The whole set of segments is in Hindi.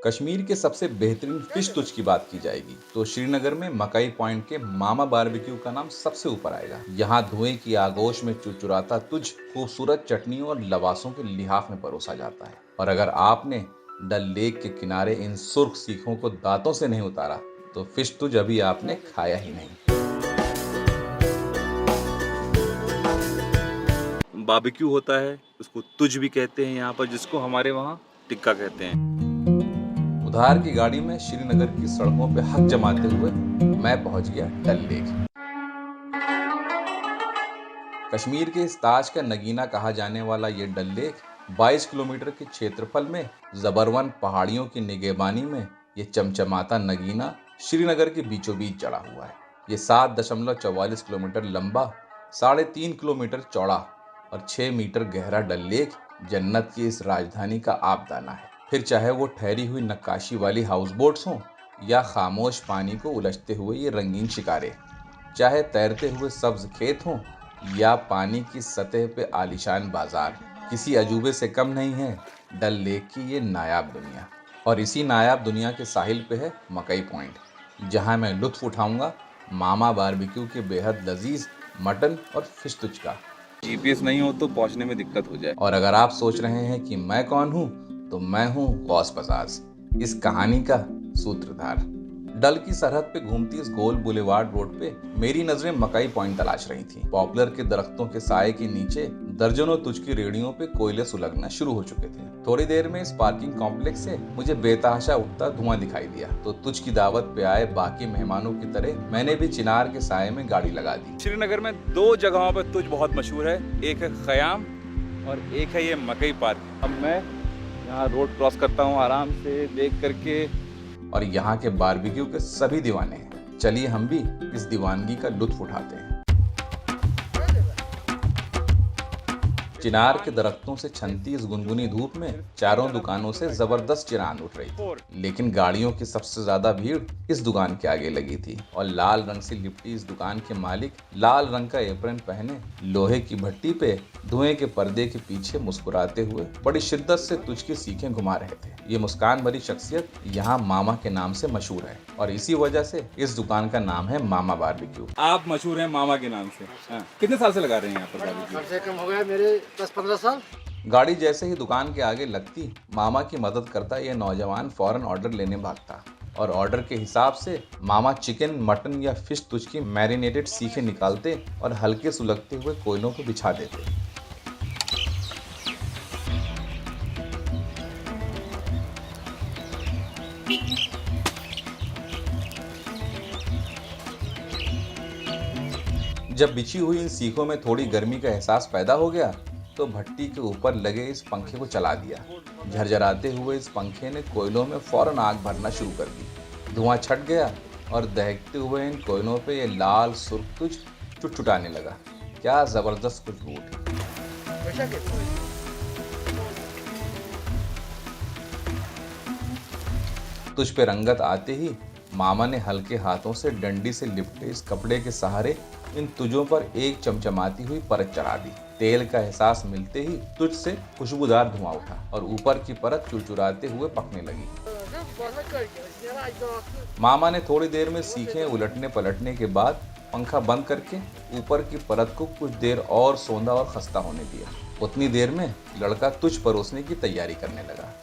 कश्मीर के सबसे बेहतरीन फिश तुच की बात की जाएगी तो श्रीनगर में मकई पॉइंट के मामा बारबेक्यू का नाम सबसे ऊपर आएगा। यहाँ धुएं की आगोश में चुरचुराता तुझ खूबसूरत चटनियों और लवासों के लिहाफ में परोसा जाता है। और अगर आपने डल लेक के किनारे इन सुर्ख सीखों को दांतों से नहीं उतारा तो फिश तुझ अभी आपने खाया ही नहीं। बारबेक्यू होता है, उसको तुझ भी कहते हैं यहाँ पर, जिसको हमारे वहाँ टिक्का कहते हैं। उधार की गाड़ी में श्रीनगर की सड़कों पे हक जमाते हुए मैं पहुंच गया डल लेक। कश्मीर के इस ताज का नगीना कहा जाने वाला ये डल लेक 22 किलोमीटर के क्षेत्रफल में जबरवन पहाड़ियों की निगहबानी में ये चमचमाता नगीना श्रीनगर के बीचों बीच जड़ा हुआ है। ये 7.44 किलोमीटर लंबा, 3.5 किलोमीटर चौड़ा और 6 मीटर गहरा डल लेक जन्नत की इस राजधानी का आपदाना है। फिर चाहे वो ठहरी हुई नक्काशी वाली हाउस बोट्स हों या खामोश पानी को उलझते हुए ये रंगीन शिकारे, चाहे तैरते हुए सब्ज खेत हों या पानी की सतह पे आलीशान बाजार, किसी अजूबे से कम नहीं है डल लेक की ये नायाब दुनिया। और इसी नायाब दुनिया के साहिल पे है मकई पॉइंट, जहां मैं लुत्फ उठाऊंगा मामा बारबेक्यू के बेहद लजीज मटन और फिश तुच का। जीपीएस नहीं हो तो पहुँचने में दिक्कत हो जाए। और अगर आप सोच रहे हैं कि मैं कौन हूं, तो मैं हूं गौस बजाज, इस कहानी का सूत्रधार। डल की सरहद पे घूमती इस गोल बुलेवार्ड रोड पे मेरी नजरें मकई पॉइंट तलाश रही थी। पॉपुलर के दरख्तों के साए के नीचे दर्जनों तुझ की रेडियों पे कोयले सुलगना शुरू हो चुके थे। थोड़ी देर में इस पार्किंग कॉम्प्लेक्स से मुझे बेतहाशा उठता धुआं दिखाई दिया तो तुझ की दावत पे आए बाकी मेहमानों की तरह मैंने भी चिनार के साए में गाड़ी लगा दी। श्रीनगर में 2 जगहों पर तुझ बहुत मशहूर है, एक है खयाम और एक है ये मकई पार्क। अब मैं यहाँ रोड क्रॉस करता हूँ आराम से देख करके, और यहाँ के बारबेक्यू के सभी दीवाने हैं। चलिए हम भी इस दीवानगी का लुत्फ उठाते हैं। चिनार के दरख्तों से छनती इस गुनगुनी धूप में चारों दुकानों से जबरदस्त चिरान उठ रही थी, लेकिन गाड़ियों की सबसे ज्यादा भीड़ इस दुकान के आगे लगी थी। और लाल रंग से लिपटी इस दुकान के मालिक लाल रंग का एप्रन पहने लोहे की भट्टी पे धुएं के पर्दे के पीछे मुस्कुराते हुए बड़ी शिद्दत से तुझ की सीखें घुमा रहे थे। ये मुस्कान भरी शख्सियत यहाँ मामा के नाम से मशहूर है और इसी वजह से इस दुकान का नाम है मामा बारबेक्यू। आप मशहूर हैं मामा के नाम से। हाँ। कितने साल से लगा रहे हैं यहाँ पर बारबेक्यू? कम से कम हो गया मेरे 10-15 साल। गाड़ी जैसे ही दुकान के आगे लगती मामा की मदद करता यह नौजवान फौरन ऑर्डर लेने भागता और ऑर्डर के हिसाब से मामा चिकन, मटन या फिश तुझ की मैरिनेटेड सीखें निकालते और हल्के सुलगते हुए कोयलों को बिछा देते। जब बिछी हुई इन सीखों में थोड़ी गर्मी का एहसास पैदा हो गया तो भट्टी के ऊपर लगे इस पंखे को चला दिया। झरझराते हुए इस पंखे ने कोयलों में फौरन आग भरना शुरू कर दी। धुआं छट गया और दहकते हुए इन कोयलों पे ये लाल सुर्ख तुझ चुटचुटाने लगा। क्या जबरदस्त खुशबू उठी। तुझ पे रंगत आते ही मामा ने हल्के हाथों से डंडी से लिपटे इस कपड़े के सहारे इन तुझों पर एक चमचमाती हुई परत चढ़ा दी। तेल का एहसास मिलते ही तुझ से खुशबूदार धुआं उठा और ऊपर की परत चुरचुराते हुए पकने लगी। मामा ने थोड़ी देर में सीखें उलटने पलटने के बाद पंखा बंद करके ऊपर की परत को कुछ देर और सोंधा और खस्ता होने दिया। उतनी देर में लड़का तुझ परोसने की तैयारी करने लगा।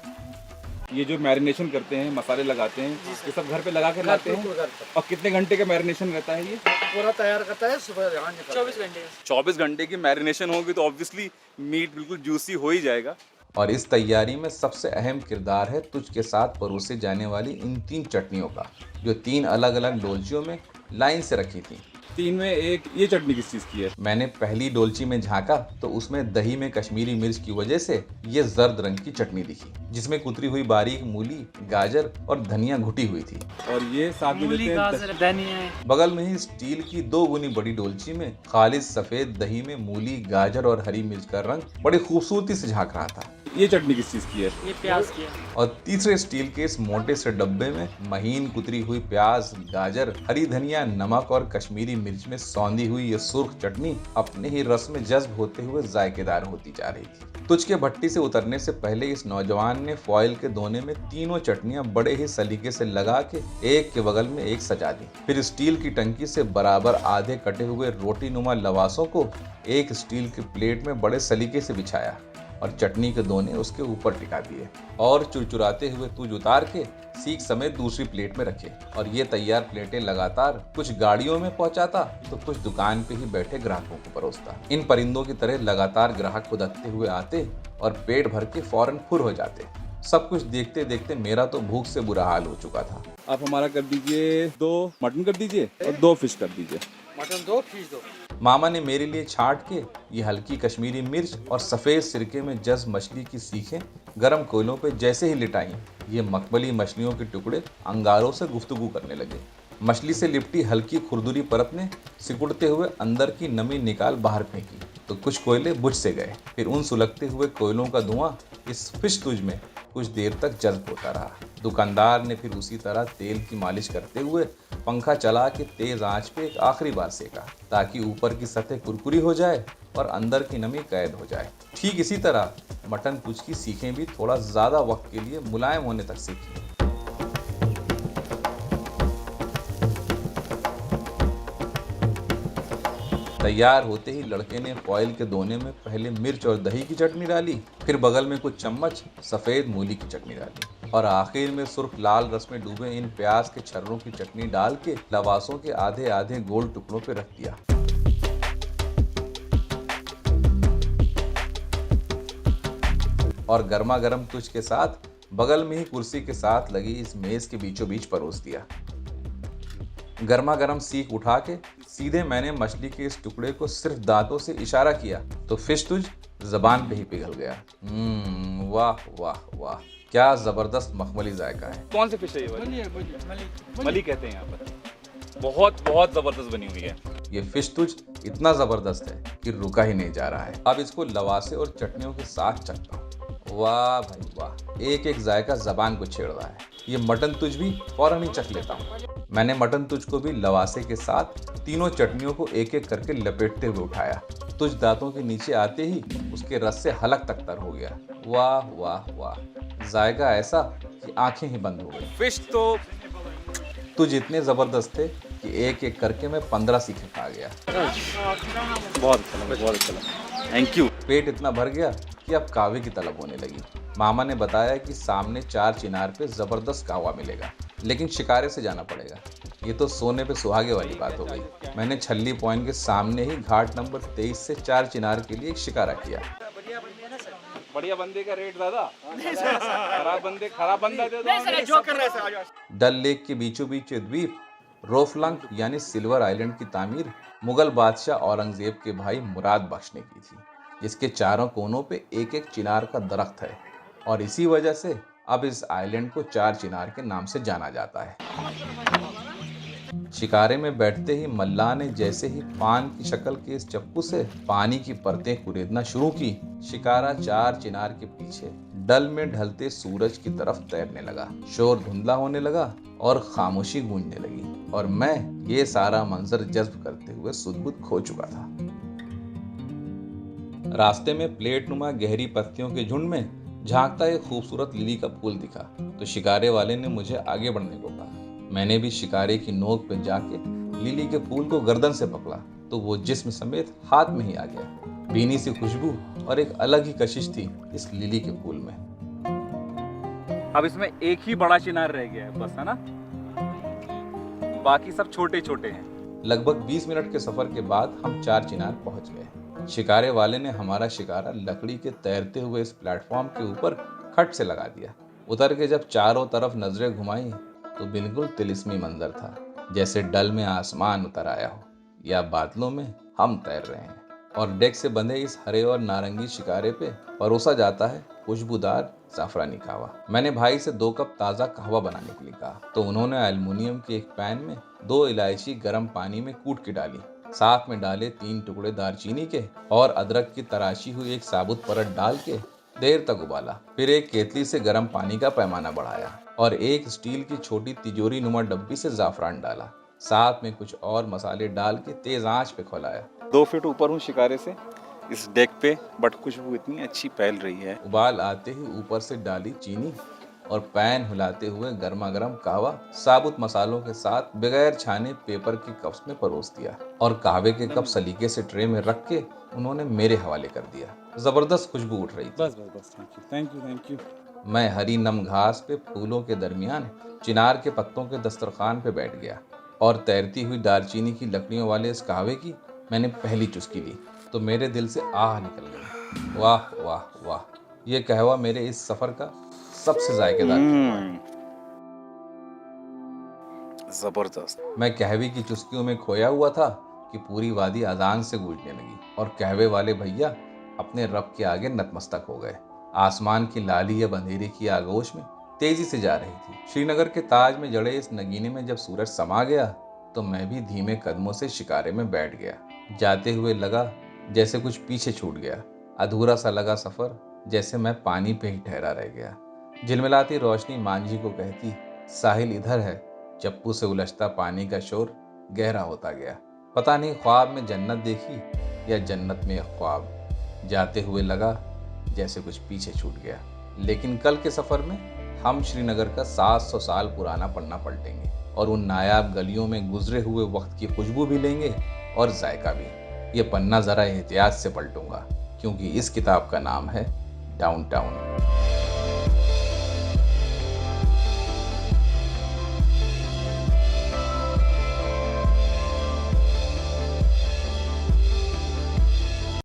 ये जो मैरिनेशन करते हैं, मसाले लगाते हैं, ये सब घर पे लगा कर लाते हैं। और कितने घंटे का मैरिनेशन रहता है ये? पूरा तैयार करता है सुबह 24 घंटे। 24 घंटे की मैरिनेशन होगी तो ऑब्वियसली मीट बिल्कुल जूसी हो ही जाएगा। और इस तैयारी में सबसे अहम किरदार है तुझ के साथ परोसे जाने वाली इन 3 चटनियों का, जो 3 अलग अलग डोलचियों में लाइन से रखी थी। 3 में एक ये चटनी किस चीज़ की है? मैंने पहली डोलची में झांका तो उसमें दही में कश्मीरी मिर्च की वजह से ये जर्द रंग की चटनी दिखी, जिसमें कुतरी हुई बारीक मूली, गाजर और धनिया घुटी हुई थी। और ये साथ में देते हैं धनिया। बगल में ही स्टील की 2 गुनी बड़ी डोलची में खालिस सफेद दही में मूली, गाजर और हरी मिर्च का रंग बड़ी खूबसूरती से झांक रहा था। ये चटनी किस चीज़ की है? ये प्याज की है। और तीसरे स्टील के इस मोटे से डब्बे में महीन कुतरी हुई प्याज, गाजर, हरी धनिया, नमक और कश्मीरी मिर्च में सौंधी हुई ये सुर्ख चटनी अपने ही रस में जज्ब होते हुए जायकेदार होती जा रही थी। तुझ के भट्टी से उतरने से पहले इस नौजवान ने फॉइल के दोने में तीनों चटनियां बड़े ही सलीके से लगा के एक के बगल में एक सजा दी। फिर स्टील की टंकी से बराबर आधे कटे हुए रोटी नुमा लवासों को एक स्टील के प्लेट में बड़े सलीके से बिछाया और चटनी के दोने उसके ऊपर टिका दिए और चुरचुराते हुए तुझ उतार के सीख समेत दूसरी प्लेट में रखे। और ये तैयार प्लेटें लगातार कुछ गाड़ियों में पहुंचाता तो कुछ दुकान पे ही बैठे ग्राहकों को परोसता। इन परिंदों की तरह लगातार ग्राहक खुदकते हुए आते और पेट भर के फौरन फुर हो जाते। सब कुछ देखते देखते मेरा तो भूख से बुरा हाल हो चुका था। आप हमारा कर दीजिए 2 मटन कर दीजिए और 2 फिश कर दीजिए। Mutton 2, fish 2। मामा ने मेरे लिए छांट के ये हल्की कश्मीरी मिर्च और सफ़ेद सिरके में जस मछली की सीखें गरम कोयलों पे जैसे ही लिटाई, ये मखमली मछलियों के टुकड़े अंगारों से गुफ्तगू करने लगे। मछली से लिपटी हल्की खुरदुरी परत ने सिकुड़ते हुए अंदर की नमी निकाल बाहर फेंकी तो कुछ कोयले बुझ से गए। फिर उन सुलगते हुए कोयलों का धुआं इस फिश तुझ में कुछ देर तक जज्ब होता रहा। दुकानदार ने फिर उसी तरह तेल की मालिश करते हुए पंखा चला के तेज आंच पे एक आखिरी बार सेका ताकि ऊपर की सतह कुरकुरी हो जाए और अंदर की नमी कैद हो जाए। ठीक इसी तरह मटन तुझ की सीखें भी थोड़ा ज्यादा वक्त के लिए मुलायम होने तक सेकी। तैयार होते ही लड़के ने फॉइल के दोने में पहले मिर्च और दही की चटनी डाली, फिर बगल में कुछ चम्मच सफेद मूली की चटनी डाली और आखिर में सुर्ख लाल रस में डूबे इन प्याज के छर्रों की चटनी डाल के लवासों के आधे आधे गोल टुकड़ों पे रख दिया। और गर्मा गर्म तुझ के साथ बगल में ही कुर्सी के साथ लगी इस मेज के बीचों बीच परोस दिया। गर्मा गर्म सीख उठा के सीधे मैंने मछली के इस टुकड़े को सिर्फ दांतों से इशारा किया तो फिश तुझ जबान पे ही पिघल गया। वाह वाह वाह, क्या जबरदस्त मखमली जायका है। कौन सी फिश है ये वाली? मली कहते हैं यहाँ पर। बहुत बहुत जबरदस्त बनी हुई है। ये फिश तुझ इतना जबरदस्त है कि रुका ही नहीं जा रहा है। अब इसको लवासे और चटनियों के साथ चखता हूँ। वाह भाई वाह, एक एक जायका जबान को छेड़ रहा है। ये मटन तुझ भी फौरन ही चख लेता हूँ। मैंने मटन तुझ को भी लवासे के साथ तीनों चटनियों को एक एक करके लपेटते हुए उठाया। तुझ दांतों के नीचे आते ही उसके रस से हलक तक तर हो गया। वाह वाह वाह, जायका ऐसा कि आंखें ही बंद हो गई। फिश तो तुझ इतने जबरदस्त थे कि एक एक करके मैं 15 सीखें खा गया। बहुत अच्छा लगा, बहुत अच्छा लगा। Thank you. पेट इतना भर गया कि अब कहवे की तलब होने लगी। मामा ने बताया कि सामने 4 चिनार पे जबरदस्त कहवा मिलेगा, लेकिन शिकारे से जाना पड़ेगा। ये तो सोने पे सुहागे वाली बात हो गई। मैंने छल्ली पॉइंट के सामने ही घाट नंबर 23 से 4 चिनार के लिए एक शिकारा किया। बढ़िया बंदे का रेट ज्यादा, खराब बंदा दे दो। डल लेक के बीचों बीच द्वीप रोफलंग यानी सिल्वर आइलैंड की तामीर मुगल बादशाह औरंगजेब के भाई मुराद बख्श ने की थी, जिसके चारों कोनों पे एक एक चिनार का दरख्त है और इसी वजह से अब इस आइलैंड को 4 चिनार के नाम से जाना जाता है। शिकारे में बैठते ही मल्लाह ने जैसे ही पान की शक्ल के इस चप्पू से पानी की परतें कुरेदना शुरू की, शिकारा 4 चिनार के पीछे डल में ढलते सूरज की तरफ तैरने लगा। शोर धुंधला होने लगा और खामोशी गूंजने लगी और मैं ये सारा मंजर जज्ब करते हुए सुध-बुध खो चुका था। रास्ते में प्लेट नुमा गहरी पत्तियों के झुंड में झांकता एक खूबसूरत लिली का फूल दिखा तो शिकारे वाले ने मुझे आगे बढ़ने को कहा। मैंने भी शिकारे की नोक पे जाके लिली के फूल को गर्दन से पकड़ा तो वो जिस्म समेत हाथ में ही आ गया। भीनी सी खुशबू और एक अलग ही कशिश थी इस लिली के फूल में। अब इसमें एक ही बड़ा चिनार रह गया है बस, है ना? बाकी सब छोटे छोटे हैं। लगभग 20 मिनट के सफर के बाद हम 4 चिनार पहुंच गए। शिकारे वाले ने हमारा शिकारा लकड़ी के तैरते हुए इस प्लेटफॉर्म के ऊपर खट से लगा दिया। उतर के जब चारों तरफ नजरें घुमाई तो बिल्कुल तिलिस्मी मंजर था, जैसे डल में आसमान उतर आया हो या बादलों में हम तैर रहे हैं। और डेक से बंधे इस हरे और नारंगी शिकारे पे परोसा जाता है खुशबूदार जाफरानी कहवा। मैंने भाई से 2 कप ताज़ा कहवा बनाने के लिए कहा तो उन्होंने एल्युमिनियम के एक पैन में 2 इलायची गर्म पानी में कूट के डाली, साथ में डाले 3 टुकड़े दालचीनी के और अदरक की तराशी हुई एक साबुत परत डाल के देर तक उबाला, फिर एक केतली से गर्म पानी का पैमाना बढ़ाया और एक स्टील की छोटी तिजोरी नुमा डब्बी से जाफरान डाला। साथ में कुछ और मसाले डाल के तेज आंच पे खौलाया। 2 फीट ऊपर हूँ शिकारे से इस डेक पे, बट खुशबू इतनी अच्छी फैल रही है। उबाल आते ही ऊपर से डाली चीनी और पैन हिलाते हुए गर्मा गर्म कहवा साबुत मसालों के साथ बगैर छाने पेपर के कप्स में परोस दिया और कहवे के कप सलीके से ट्रे में रख के उन्होंने मेरे हवाले कर दिया। जबरदस्त खुशबू उठ रही थी। बस बस बस, थैंक यू। मैं हरी नम घास पे फूलों के दरमियान चिनार के पत्तों के दस्तरखान पे बैठ गया और तैरती हुई दालचीनी की लकड़ियों वाले इस कहवे की मैंने पहली चुस्की ली तो मेरे दिल से आह निकल गई। वाह वाह वाह, ये कहवा मेरे इस सफर का सबसे जायकेदार जबरदस्त। मैं कहवे की चुस्कियों में खोया हुआ था कि पूरी वादी अजान से गूंजने लगी और कहवे वाले भैया अपने रब के आगे नतमस्तक हो गए। आसमान की लाली या अंधेरे की आगोश में तेजी से जा रही थी। श्रीनगर के ताज में जड़े इस नगीने में जब सूरज समा गया तो मैं भी धीमे कदमों से शिकारे में बैठ गया। जाते हुए लगा जैसे कुछ पीछे छूट गया। अधूरा सा लगा सफर, जैसे मैं पानी पे ही ठहरा रह गया। झिलमिलाती रोशनी मांझी को कहती साहिल इधर है। चप्पू से उलझता पानी का शोर गहरा होता गया। पता नहीं ख्वाब में जन्नत देखी या जन्नत में एक ख्वाब। जाते हुए लगा जैसे कुछ पीछे छूट गया। लेकिन कल के सफर में हम श्रीनगर का 700 साल पुराना पन्ना पलटेंगे और उन नायाब गलियों में गुजरे हुए वक्त की खुशबू भी लेंगे और जायका भी। ये पन्ना जरा एहतियात से पलटूंगा क्योंकि इस किताब का नाम है डाउनटाउन।